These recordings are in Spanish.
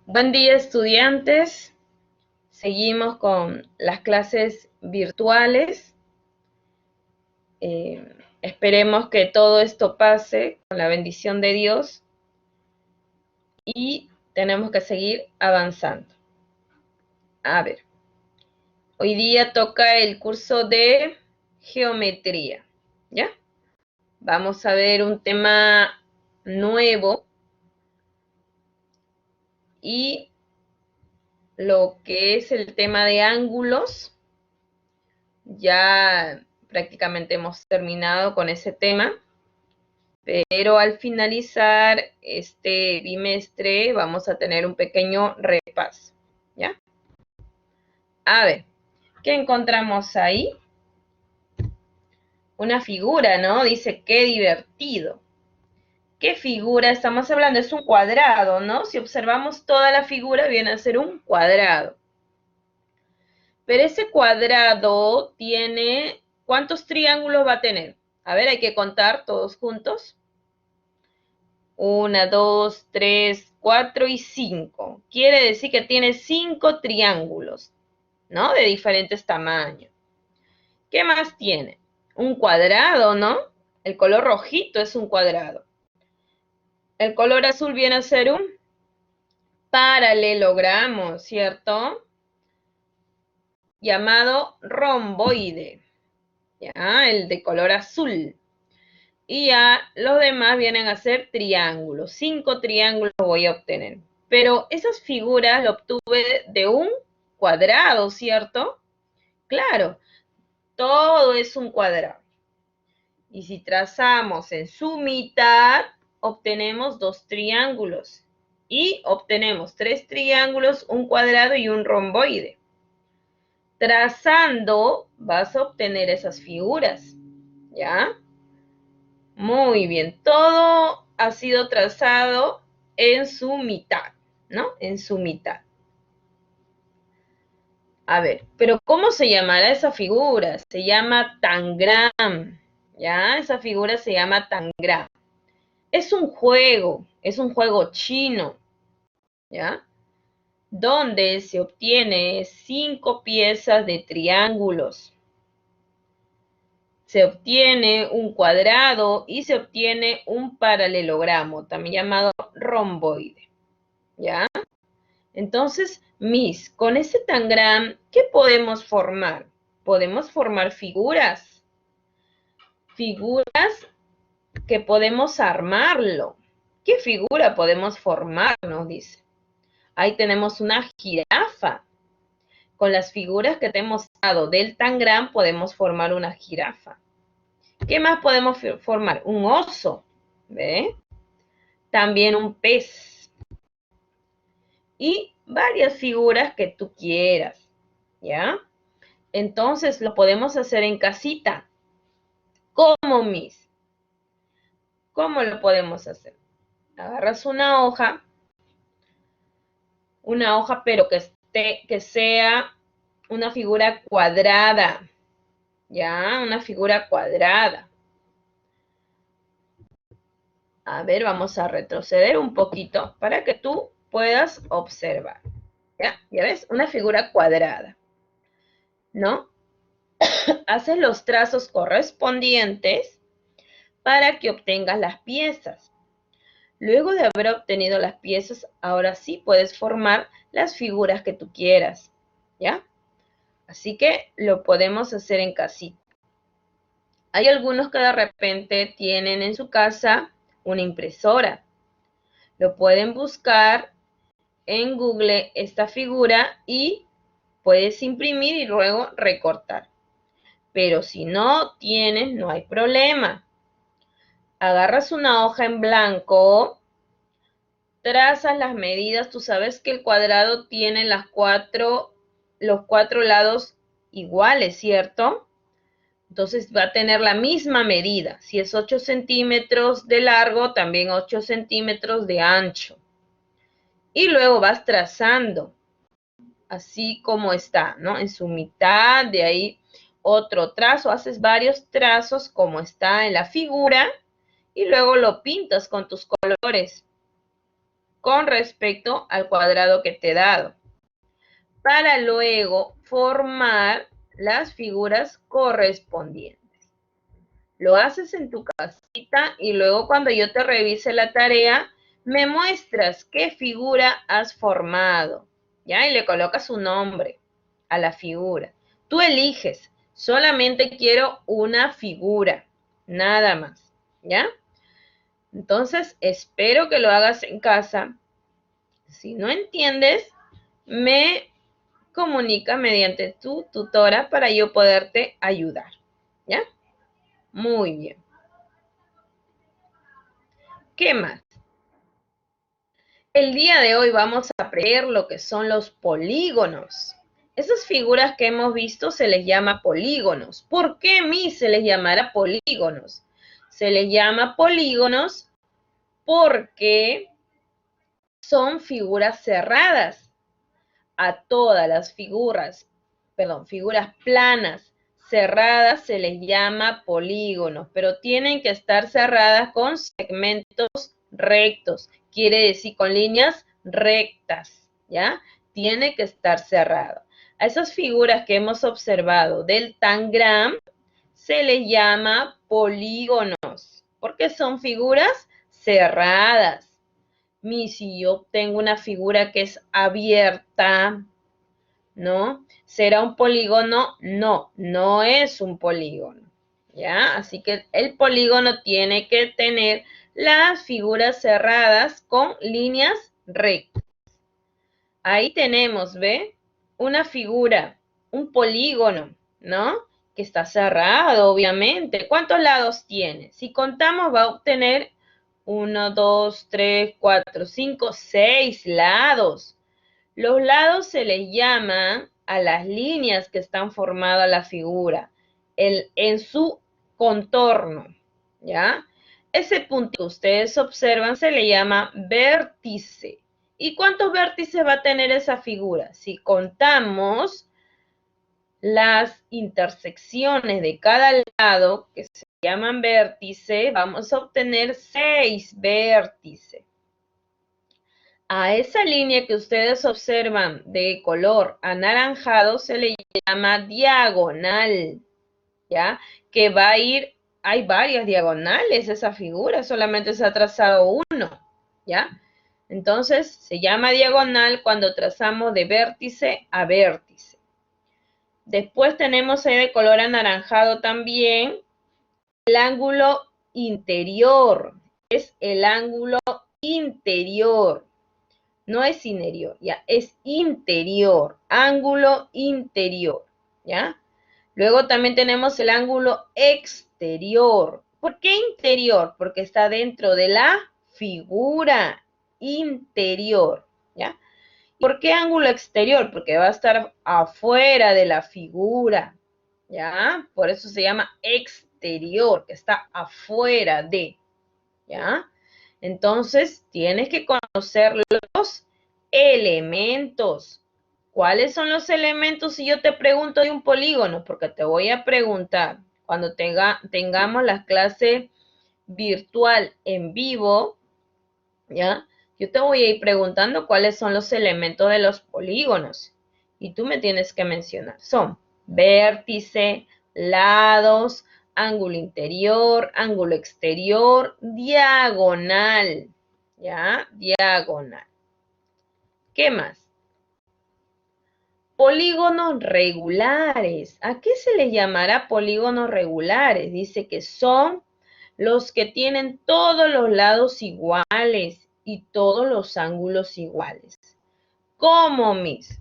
Buen día, estudiantes. Seguimos con las clases virtuales. Esperemos que todo esto pase con la bendición de Dios y tenemos que seguir avanzando. A ver, hoy día toca el curso de geometría, ¿ya? Vamos a ver un tema nuevo y lo que es el tema de ángulos. Ya prácticamente hemos terminado con ese tema, pero al finalizar este bimestre vamos a tener un pequeño repaso, ¿ya? A ver, ¿qué encontramos ahí? Una figura, ¿no? Dice, qué divertido. ¿Qué figura estamos hablando? Es un cuadrado, ¿no? Si observamos toda la figura viene a ser un cuadrado. Pero ese cuadrado tiene, ¿cuántos triángulos va a tener? A ver, hay que contar todos juntos. 1, 2, 3, 4 y 5. Quiere decir que tiene 5 triángulos, ¿no? De diferentes tamaños. ¿Qué más tiene? Un cuadrado, ¿no? El color rojito es un cuadrado. El color azul viene a ser un paralelogramo, ¿cierto? Llamado romboide, ¿ya? El de color azul. Y ya los demás vienen a ser triángulos. 5 triángulos voy a obtener. Pero esas figuras las obtuve de un cuadrado, ¿cierto? Claro, todo es un cuadrado. Y si trazamos en su mitad, obtenemos 2 triángulos. Y obtenemos 3 triángulos, un cuadrado y un romboide. Trazando vas a obtener esas figuras, ¿ya? Muy bien, todo ha sido trazado en su mitad, ¿no? En su mitad. A ver, pero ¿cómo se llamará esa figura? Se llama tangram, ¿ya? Esa figura se llama tangram. Es un juego chino, ¿ya? Donde se obtiene 5 piezas de triángulos. Se obtiene un cuadrado y se obtiene un paralelogramo, también llamado romboide, ¿ya? Entonces, Miss, con ese tangram, ¿qué podemos formar? Podemos formar figuras. Figuras que podemos armarlo. ¿Qué figura podemos formar? Nos dice. Ahí tenemos una jirafa. Con las figuras que te hemos dado del tangram podemos formar una jirafa. ¿Qué más podemos formar? Un oso, ¿ve? También un pez. Y varias figuras que tú quieras, ¿ya? Entonces lo podemos hacer en casita. ¿Cómo, Miss? ¿Cómo lo podemos hacer? Agarras una hoja pero que sea una figura cuadrada, ¿ya? Una figura cuadrada. A ver, vamos a retroceder un poquito para que tú puedas observar, ¿ya? ¿Ya ves? Una figura cuadrada, ¿no? Haces los trazos correspondientes para que obtengas las piezas. Luego de haber obtenido las piezas, ahora sí puedes formar las figuras que tú quieras, ¿ya? Así que lo podemos hacer en casita. Hay algunos que de repente tienen en su casa una impresora. Lo pueden buscar en Google esta figura y puedes imprimir y luego recortar. Pero si no tienes, no hay problema. Agarras una hoja en blanco, trazas las medidas. Tú sabes que el cuadrado tiene los 4 lados iguales, ¿cierto? Entonces va a tener la misma medida. Si es 8 centímetros de largo, también 8 centímetros de ancho. Y luego vas trazando, así como está, ¿no? En su mitad, de ahí otro trazo. Haces varios trazos como está en la figura y luego lo pintas con tus colores. con respecto al cuadrado que te he dado, para luego formar las figuras correspondientes. Lo haces en tu casita y luego cuando yo te revise la tarea, me muestras qué figura has formado, ¿ya? Y le colocas un nombre a la figura. Tú eliges, solamente quiero una figura, nada más, ¿ya? Entonces, espero que lo hagas en casa. Si no entiendes, me comunica mediante tu tutora para yo poderte ayudar, ¿ya? Muy bien. ¿Qué más? El día de hoy vamos a aprender lo que son los polígonos. Esas figuras que hemos visto se les llama polígonos. ¿Por qué a mí se les llamará polígonos? Se les llama polígonos porque son figuras cerradas. A todas las figuras planas cerradas se les llama polígonos, pero tienen que estar cerradas con segmentos rectos, quiere decir con líneas rectas, ¿ya? Tiene que estar cerrado. A esas figuras que hemos observado del tangram se les llama polígonos, porque son figuras cerradas. Si yo tengo una figura que es abierta, ¿no? ¿Será un polígono? No, no es un polígono, ¿ya? Así que el polígono tiene que tener las figuras cerradas con líneas rectas. Ahí tenemos, ¿ve? Una figura, un polígono, ¿no? Que está cerrado, obviamente. ¿Cuántos lados tiene? Si contamos, va a obtener 1, 2, 3, 4, 5, 6 lados. Los lados se les llaman a las líneas que están formadas la figura en su contorno, ¿ya? Ese punto que ustedes observan se le llama vértice. ¿Y cuántos vértices va a tener esa figura? Si contamos las intersecciones de cada lado, que se llaman vértice, vamos a obtener 6 vértices. A esa línea que ustedes observan de color anaranjado se le llama diagonal, ¿ya? Que va a ir, hay varias diagonales esa figura, solamente se ha trazado uno, ¿ya? Entonces, se llama diagonal cuando trazamos de vértice a vértice. Después tenemos ahí de color anaranjado también el ángulo interior. Es el ángulo interior. No es interior, ya, es interior, ángulo interior, ¿ya? Luego también tenemos el ángulo exterior. ¿Por qué interior? Porque está dentro de la figura interior, ¿ya? ¿Por qué ángulo exterior? Porque va a estar afuera de la figura, ¿ya? Por eso se llama exterior, que está afuera de, ¿ya? Entonces, tienes que conocer los elementos. ¿Cuáles son los elementos si yo te pregunto de un polígono? Porque te voy a preguntar cuando tengamos la clase virtual en vivo, ¿ya? Yo te voy a ir preguntando cuáles son los elementos de los polígonos. Y tú me tienes que mencionar. Son vértice, lados, ángulo interior, ángulo exterior, diagonal, ¿ya? Diagonal. ¿Qué más? Polígonos regulares. ¿A qué se les llamará polígonos regulares? Dice que son los que tienen todos los lados iguales y todos los ángulos iguales. ¿Cómo, mis?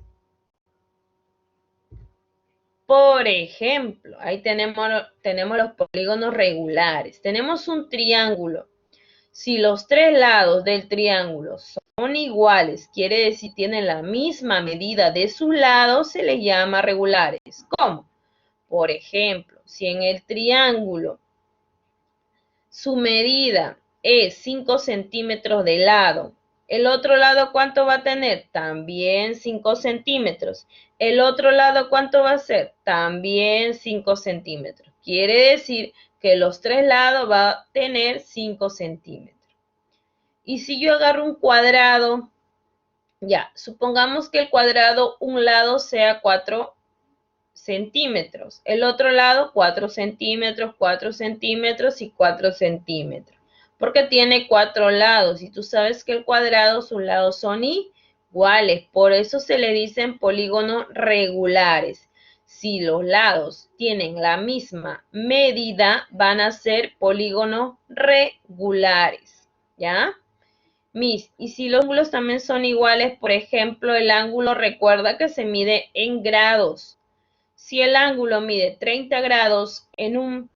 Por ejemplo, ahí tenemos los polígonos regulares. Tenemos un triángulo. Si los tres lados del triángulo son iguales, quiere decir tienen la misma medida de sus lados, se les llama regulares. ¿Cómo? Por ejemplo, si en el triángulo su medida es 5 centímetros de lado, ¿el otro lado cuánto va a tener? También 5 centímetros. ¿El otro lado cuánto va a ser? También 5 centímetros. Quiere decir que los tres lados va a tener 5 centímetros. Y si yo agarro un cuadrado, ya, supongamos que el cuadrado, un lado sea 4 centímetros, el otro lado 4 centímetros, 4 centímetros y 4 centímetros, porque tiene 4 lados y tú sabes que el cuadrado, sus lados son iguales, por eso se le dicen polígonos regulares. Si los lados tienen la misma medida, van a ser polígonos regulares, ¿ya? Y si los ángulos también son iguales, por ejemplo, el ángulo, recuerda que se mide en grados. Si el ángulo mide 30 grados en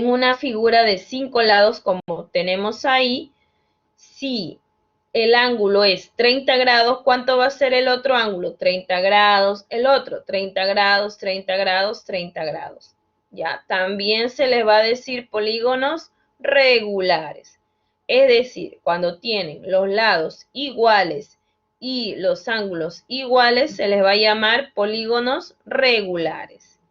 una figura de 5 lados, como tenemos ahí, si el ángulo es 30 grados, ¿cuánto va a ser el otro ángulo? 30 grados, el otro 30 grados, 30 grados, 30 grados. ¿Ya? También se les va a decir polígonos regulares. Es decir, cuando tienen los lados iguales y los ángulos iguales, se les va a llamar polígonos regulares.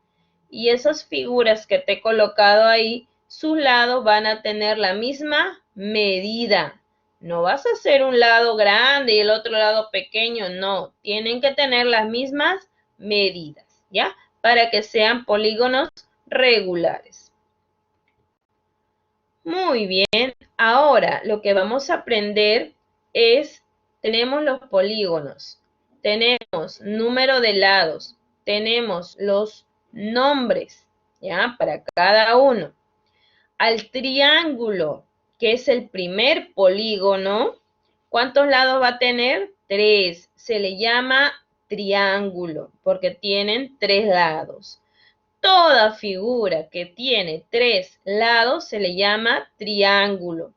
Y esas figuras que te he colocado ahí, sus lados van a tener la misma medida. No vas a hacer un lado grande y el otro lado pequeño, no. Tienen que tener las mismas medidas, ¿ya? Para que sean polígonos regulares. Muy bien, ahora lo que vamos a aprender es, tenemos los polígonos, tenemos número de lados, tenemos los nombres, ¿ya? Para cada uno. Al triángulo, que es el primer polígono, ¿cuántos lados va a tener? 3. Se le llama triángulo porque tienen 3 lados. Toda figura que tiene 3 lados se le llama triángulo.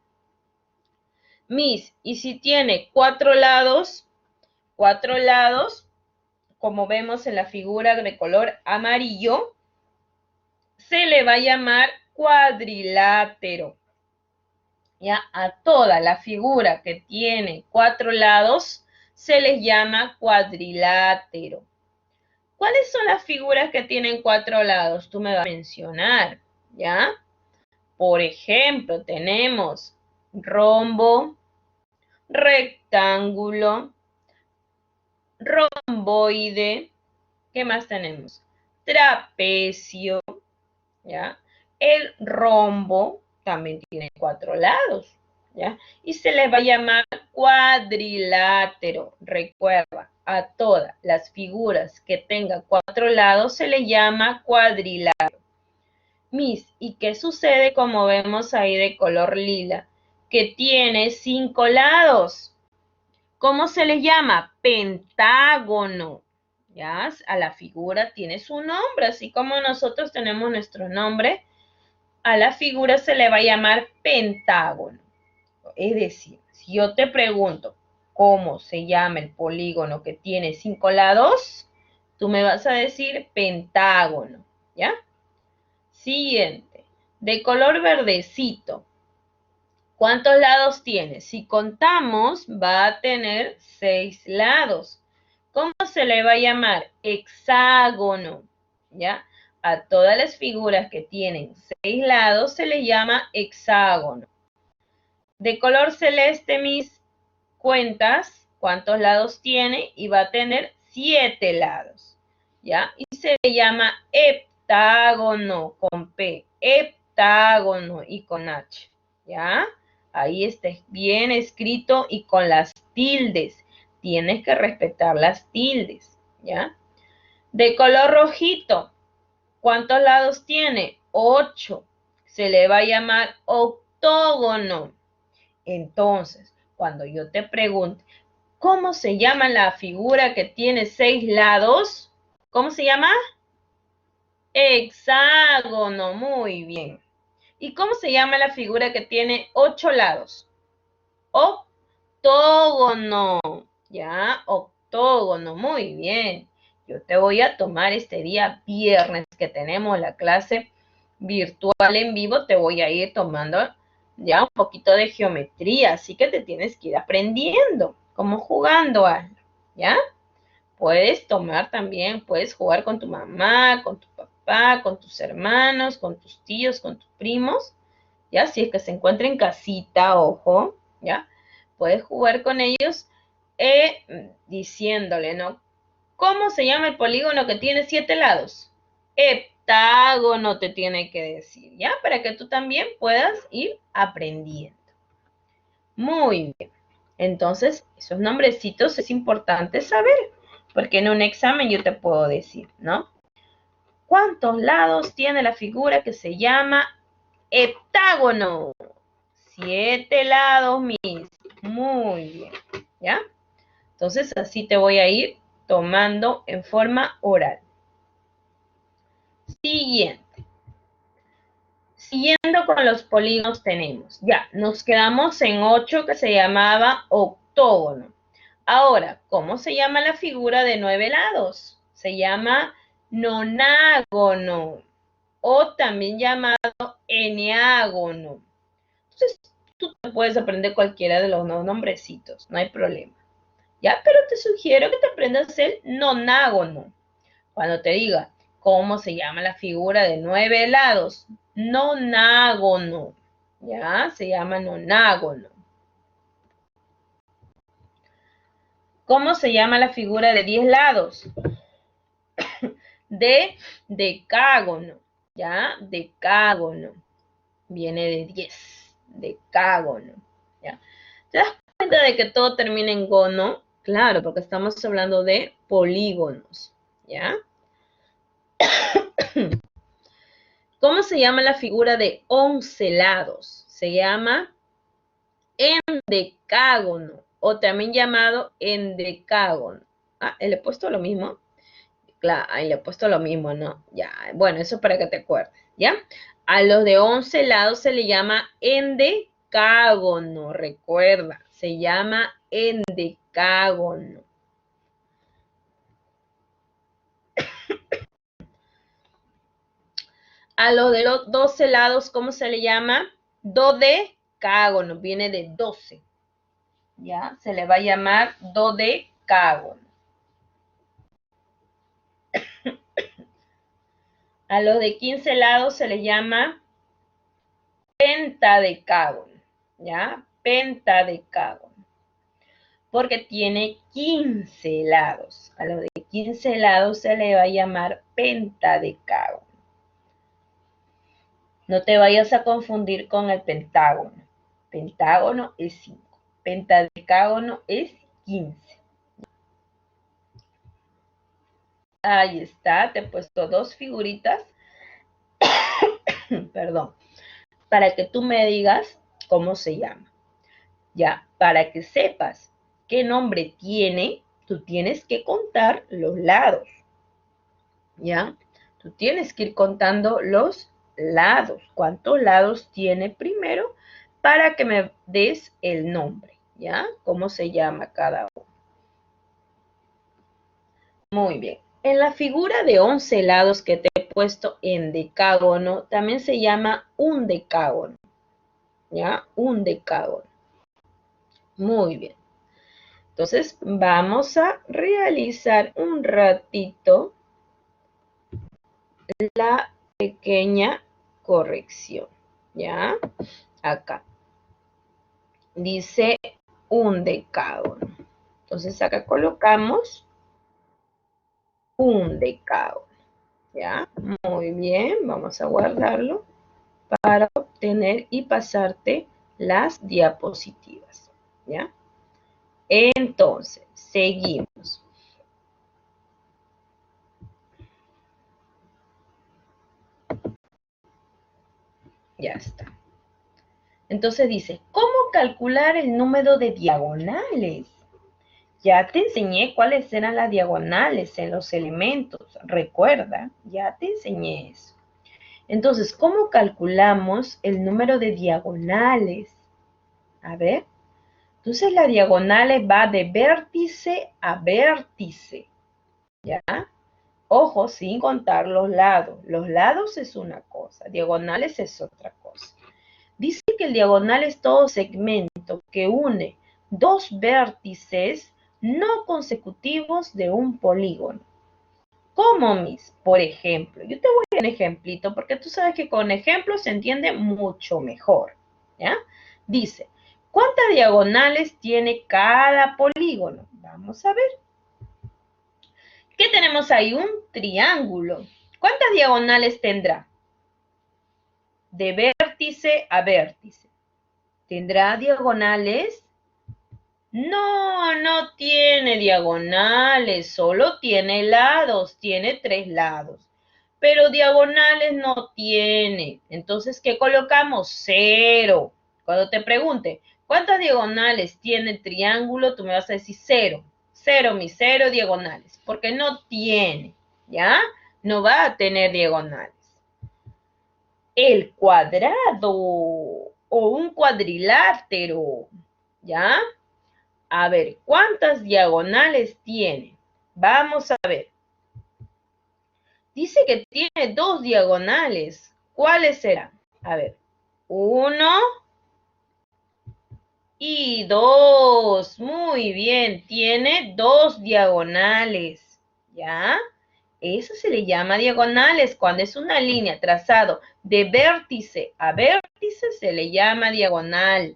Y si tiene 4 lados, como vemos en la figura de color amarillo, se le va a llamar cuadrilátero. ¿Ya? A toda la figura que tiene 4 lados se les llama cuadrilátero. ¿Cuáles son las figuras que tienen 4 lados? Tú me vas a mencionar, ¿ya? Por ejemplo, tenemos rombo, rectángulo, romboide, ¿qué más tenemos? Trapecio, ¿ya? El rombo también tiene 4 lados, ¿ya? Y se les va a llamar cuadrilátero. Recuerda, a todas las figuras que tengan 4 lados se les llama cuadrilátero. ¿Y qué sucede como vemos ahí de color lila? Que tiene 5 lados. ¿Cómo se les llama? Pentágono. ¿Ya? A la figura tiene su nombre, así como nosotros tenemos nuestro nombre, a la figura se le va a llamar pentágono. Es decir, si yo te pregunto cómo se llama el polígono que tiene 5 lados, tú me vas a decir pentágono, ¿ya? Siguiente, de color verdecito. ¿Cuántos lados tiene? Si contamos, va a tener 6 lados. ¿Cómo se le va a llamar? Hexágono, ¿ya? A todas las figuras que tienen 6 lados se les llama hexágono. De color celeste, mis cuentas, ¿cuántos lados tiene? Y va a tener 7 lados, ¿ya? Y se le llama heptágono con P, heptágono y con H, ¿ya? Ahí está bien escrito y con las tildes. Tienes que respetar las tildes, ¿ya? De color rojito, ¿cuántos lados tiene? 8. Se le va a llamar octógono. Entonces, cuando yo te pregunte, ¿cómo se llama la figura que tiene 6 lados? ¿Cómo se llama? Hexágono, muy bien. ¿Y cómo se llama la figura que tiene 8 lados? Octógono, ¿ya? Octógono, muy bien. Yo te voy a tomar este día viernes que tenemos la clase virtual en vivo, te voy a ir tomando ya un poquito de geometría, así que te tienes que ir aprendiendo, como jugando, ¿ya? Puedes tomar también, puedes jugar con tu mamá, con tu papá, con tus hermanos, con tus tíos, con tus primos, ¿ya? Si es que se encuentra en casita, ojo, ¿ya? Puedes jugar con ellos diciéndole, ¿no? ¿Cómo se llama el polígono que tiene 7 lados? Heptágono te tiene que decir, ¿ya? Para que tú también puedas ir aprendiendo. Muy bien. Entonces, esos nombrecitos es importante saber, porque en un examen yo te puedo decir, ¿no? ¿Cuántos lados tiene la figura que se llama heptágono? 7 lados, mis. Muy bien, ¿ya? Entonces, así te voy a ir tomando en forma oral. Siguiente. Siguiendo con los polígonos tenemos, ya, nos quedamos en 8 que se llamaba octógono. Ahora, ¿cómo se llama la figura de 9 lados? Se llama nonágono o también llamado eneágono. Entonces, tú te puedes aprender cualquiera de los nombrecitos, no hay problema. Ya, pero te sugiero que te aprendas el nonágono. Cuando te diga cómo se llama la figura de 9 lados, nonágono. Ya, se llama nonágono. ¿Cómo se llama la figura de 10 lados? De decágono. Ya, decágono. Viene de 10. Decágono. ¿Ya? ¿Te das cuenta de que todo termina en gono? Claro, porque estamos hablando de polígonos. ¿Ya? ¿Cómo se llama la figura de 11 lados? Se llama endecágono o también llamado endecágono. Ah, le he puesto lo mismo. Claro, ahí le he puesto lo mismo, ¿no? Ya, bueno, eso para que te acuerdes, ¿ya? A los de 11 lados se le llama endecágono, recuerda, se llama endecágono. A los de los 12 lados, ¿cómo se le llama? Dodecágono, viene de 12. ¿Ya? Se le va a llamar dodecágono. A los de 15 lados se le llama pentadecágono, ¿ya? Pentadecágono. Porque tiene 15 lados. A los de 15 lados se le va a llamar pentadecágono. No te vayas a confundir con el pentágono. Pentágono es 5. Pentadecágono es 15. Ahí está, te he puesto 2 figuritas. Perdón. Para que tú me digas cómo se llama. Ya, para que sepas qué nombre tiene, tú tienes que contar los lados. ¿Ya? Tú tienes que ir contando los lados. ¿Cuántos lados tiene primero? Para que me des el nombre. ¿Ya? ¿Cómo se llama cada uno? Muy bien. En la figura de 11 lados que te he puesto en decágono, también se llama un decágono. ¿Ya? Un decágono. Muy bien. Entonces, vamos a realizar un ratito la pequeña corrección. ¿Ya? Acá. Dice un decágono. Entonces, acá colocamos un decágono. ¿Ya? Muy bien. Vamos a guardarlo para obtener y pasarte las diapositivas. ¿Ya? Entonces, seguimos. Ya está. Entonces dice, ¿cómo calcular el número de diagonales? Ya te enseñé cuáles eran las diagonales en los elementos. Recuerda, ya te enseñé eso. Entonces, ¿cómo calculamos el número de diagonales? A ver. Entonces, la diagonal va de vértice a vértice. ¿Ya? Ojo, sin contar los lados. Los lados es una cosa, diagonales es otra cosa. Dice que el diagonal es todo segmento que une dos vértices no consecutivos de un polígono. ¿Cómo, mis? Por ejemplo, yo te voy a dar un ejemplito porque tú sabes que con ejemplos se entiende mucho mejor. ¿Ya? Dice, ¿Cuántas diagonales tiene cada polígono? Vamos a ver. ¿Qué tenemos ahí? Un triángulo. ¿Cuántas diagonales tendrá? De vértice a vértice. ¿Tendrá diagonales? No, no tiene diagonales, solo tiene lados, tiene 3 lados. Pero diagonales no tiene. Entonces, ¿qué colocamos? 0. Cuando te pregunte, ¿cuántas diagonales tiene el triángulo? Tú me vas a decir 0. 0, mis 0 diagonales, porque no tiene, ¿ya? No va a tener diagonales. El cuadrado o un cuadrilátero, ¿ya? A ver, ¿cuántas diagonales tiene? Vamos a ver. Dice que tiene 2 diagonales. ¿Cuáles serán? A ver, 1 y 2. Muy bien, tiene 2 diagonales. ¿Ya? Eso se le llama diagonales. Cuando es una línea trazado de vértice a vértice, se le llama diagonal.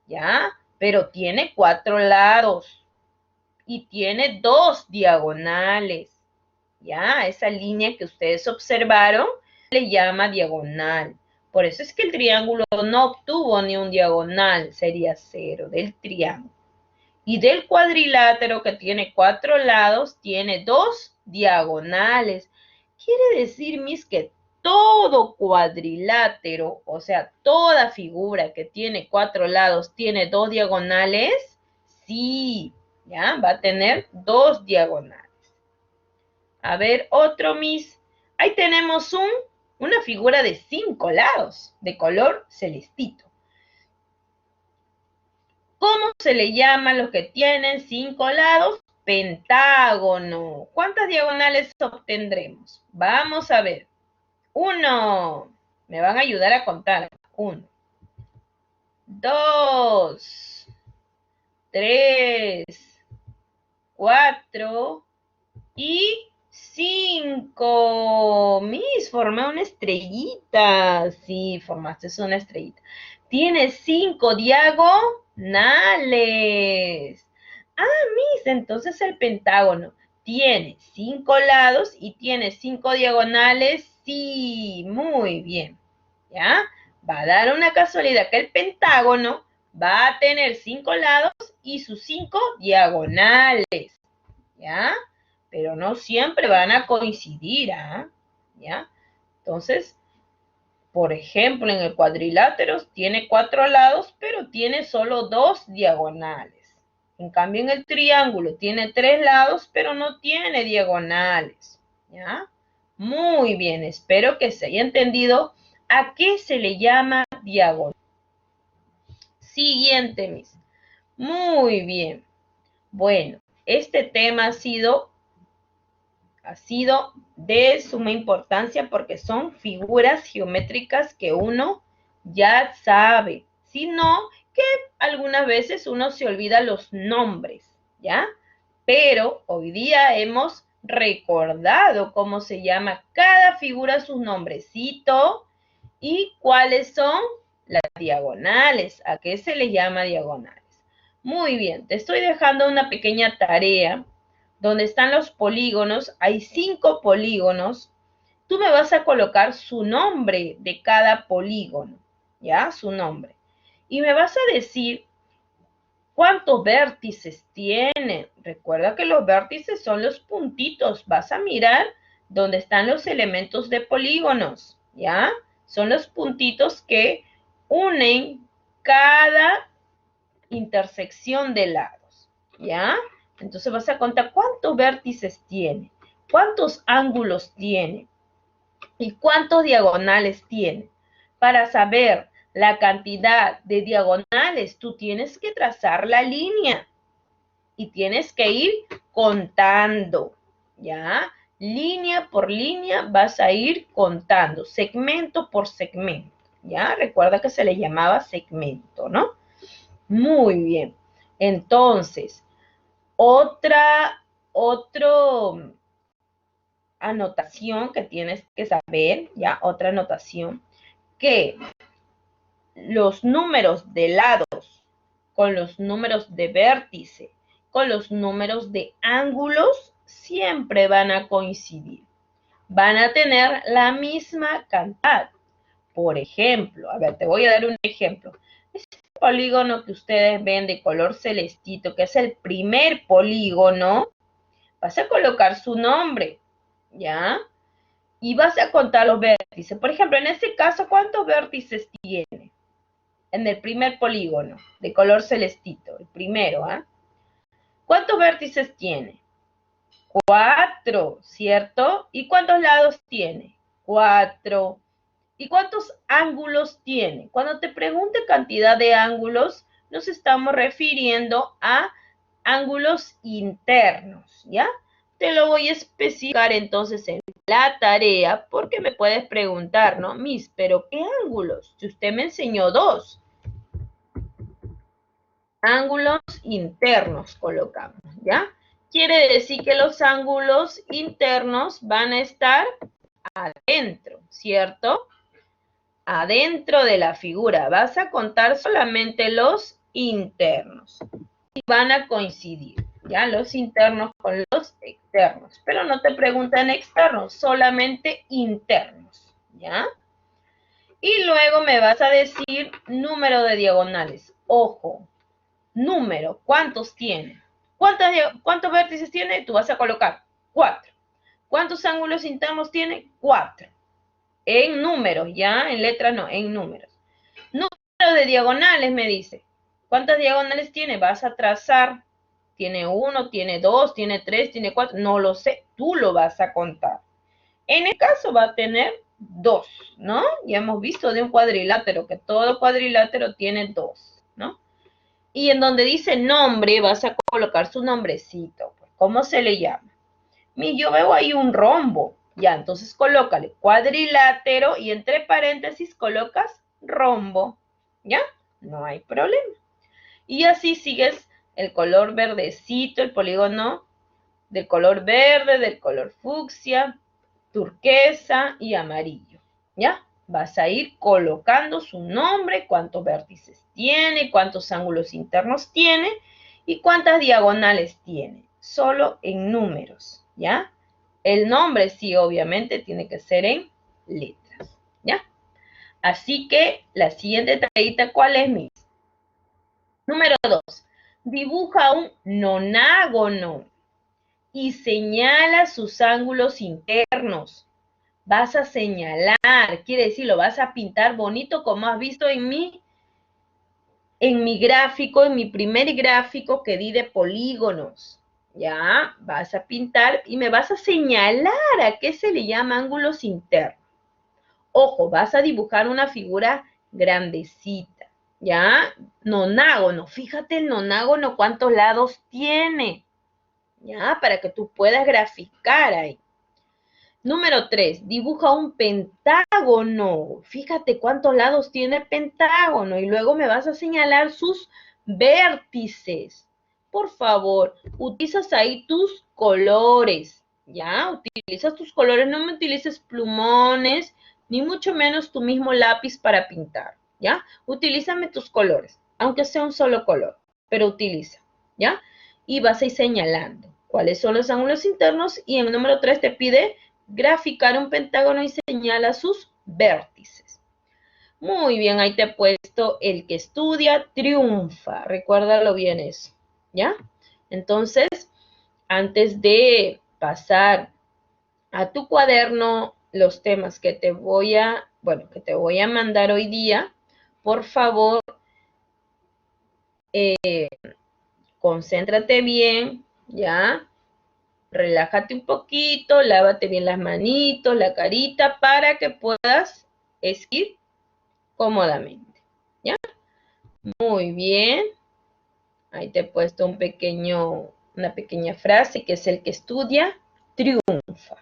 ¿Ya? Pero tiene 4 lados y tiene 2 diagonales. ¿Ya? Esa línea que ustedes observaron le llama diagonal. Por eso es que el triángulo no obtuvo ni un diagonal, sería 0 del triángulo. Y del cuadrilátero que tiene 4 lados, tiene 2 diagonales. Quiere decir, mis, que todo cuadrilátero, o sea, toda figura que tiene 4 lados, tiene 2 diagonales. Sí, ya, va a tener 2 diagonales. A ver, otro, mis. Ahí tenemos una figura de 5 lados, de color celestito. ¿Cómo se le llama a los que tienen 5 lados? Pentágono. ¿Cuántas diagonales obtendremos? Vamos a ver. 1. Me van a ayudar a contar. 1, 2, 3, 4 y 5. Mis, formé una estrellita. Sí, formaste una estrellita. Tiene 5 diagonales. Ah, mis, entonces el pentágono tiene 5 lados y tiene 5 diagonales. Sí, muy bien. ¿Ya? Va a dar una casualidad que el pentágono va a tener 5 lados y sus 5 diagonales. ¿Ya? Pero no siempre van a coincidir, ¿ah? ¿Ya? Entonces, por ejemplo, en el cuadrilátero tiene 4 lados, pero tiene solo 2 diagonales. En cambio, en el triángulo tiene 3 lados, pero no tiene diagonales. ¿Ya? Muy bien, espero que se haya entendido a qué se le llama diagonal. Siguiente, mis. Muy bien. Bueno, este tema ha sido de suma importancia porque son figuras geométricas que uno ya sabe, sino que algunas veces uno se olvida los nombres, ¿ya? Pero hoy día hemos recordado cómo se llama cada figura, su nombrecito y cuáles son las diagonales, a qué se le llama diagonales. Muy bien, te estoy dejando una pequeña tarea donde están los polígonos, hay 5 polígonos, tú me vas a colocar su nombre de cada polígono, ¿ya? Su nombre. Y me vas a decir cuántos vértices tiene. Recuerda que los vértices son los puntitos. Vas a mirar dónde están los elementos de polígonos, ¿ya? Son los puntitos que unen cada intersección de lados, ¿ya? Entonces vas a contar cuántos vértices tiene, cuántos ángulos tiene y cuántos diagonales tiene. Para saber la cantidad de diagonales, tú tienes que trazar la línea y tienes que ir contando, ¿ya? Línea por línea vas a ir contando, segmento por segmento, ¿ya? Recuerda que se le llamaba segmento, ¿no? Muy bien. Entonces, otra anotación que tienes que saber, ya, otra anotación, que los números de lados con los números de vértice, con los números de ángulos, siempre van a coincidir. Van a tener la misma cantidad. Por ejemplo, a ver, te voy a dar un ejemplo. Este polígono que ustedes ven de color celestito, que es el primer polígono, vas a colocar su nombre, ¿ya? Y vas a contar los vértices. Por ejemplo, en este caso, ¿cuántos vértices tiene? En el primer polígono de color celestito, el primero, ¿ah? ¿Cuántos vértices tiene? 4, ¿cierto? ¿Y cuántos lados tiene? 4. ¿Y cuántos ángulos tiene? Cuando te pregunte cantidad de ángulos, nos estamos refiriendo a ángulos internos, ¿ya? Te lo voy a especificar entonces en la tarea, porque me puedes preguntar, ¿no? Miss, ¿pero qué ángulos? Si usted me enseñó 2. Ángulos internos colocamos, ¿ya? Quiere decir que los ángulos internos van a estar adentro, ¿cierto? Adentro de la figura. Vas a contar solamente los internos. Y van a coincidir, ¿ya? Los internos con los externos. Pero no te preguntan externos, solamente internos, ¿ya? Y luego me vas a decir número de diagonales. Ojo, número, ¿cuántos tiene? ¿Cuántos vértices tiene? Tú vas a colocar 4. ¿Cuántos ángulos internos tiene? 4. En números, ¿ya? En letras no, en números. Número de diagonales, me dice. ¿Cuántas diagonales tiene? Vas a trazar. Tiene 1, tiene 2, tiene 3, tiene 4. No lo sé, tú lo vas a contar. En el caso va a tener 2, ¿no? Ya hemos visto de un cuadrilátero que todo cuadrilátero tiene 2, ¿no? Y en donde dice nombre, vas a colocar su nombrecito. ¿Cómo se le llama? Yo veo ahí un rombo. Ya, entonces colócale cuadrilátero y entre paréntesis colocas rombo. ¿Ya? No hay problema. Y así sigues el color verdecito, el polígono del color verde, del color fucsia, turquesa y amarillo. ¿Ya? Vas a ir colocando su nombre, cuántos vértices tiene, cuántos ángulos internos tiene y cuántas diagonales tiene. Solo en números, ¿ya? El nombre sí, obviamente, tiene que ser en letras, ¿ya? Así que la siguiente tareita, ¿cuál es, Miss? Número 2. Dibuja un nonágono y señala sus ángulos internos. Vas a señalar, quiere decir, lo vas a pintar bonito como has visto en mi gráfico, en mi primer gráfico que di de polígonos. Ya, vas a pintar y me vas a señalar a qué se le llama ángulos internos. Ojo, vas a dibujar una figura grandecita, ¿ya? Nonágono, fíjate el nonágono cuántos lados tiene, ¿ya? Para que tú puedas graficar ahí. Número 3, dibuja un pentágono. Fíjate cuántos lados tiene el pentágono y luego me vas a señalar sus vértices. Por favor, utilizas ahí tus colores, ¿ya? Utilizas tus colores, no me utilices plumones, ni mucho menos tu mismo lápiz para pintar, ¿ya? Utilízame tus colores, aunque sea un solo color, pero utiliza, ¿ya? Y vas a ir señalando cuáles son los ángulos internos y en el número 3 te pide graficar un pentágono y señala sus vértices. Muy bien, ahí te he puesto el que estudia triunfa. Recuérdalo bien eso, ¿ya? Entonces, antes de pasar a tu cuaderno los temas que te voy a, mandar hoy día, por favor, concéntrate bien, ¿ya? Relájate un poquito, lávate bien las manitos, la carita, para que puedas escribir cómodamente, ¿ya? Muy bien. Ahí te he puesto una pequeña frase que es el que estudia, triunfa,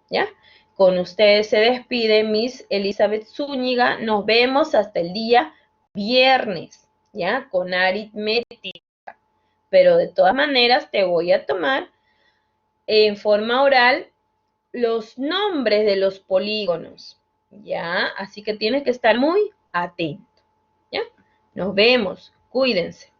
¿ya? Con ustedes se despide Miss Elizabeth Zúñiga. Nos vemos hasta el día viernes, ¿ya? Con aritmética. Pero de todas maneras te voy a tomar en forma oral los nombres de los polígonos, ¿ya? Así que tienes que estar muy atento, ¿ya? Nos vemos, cuídense.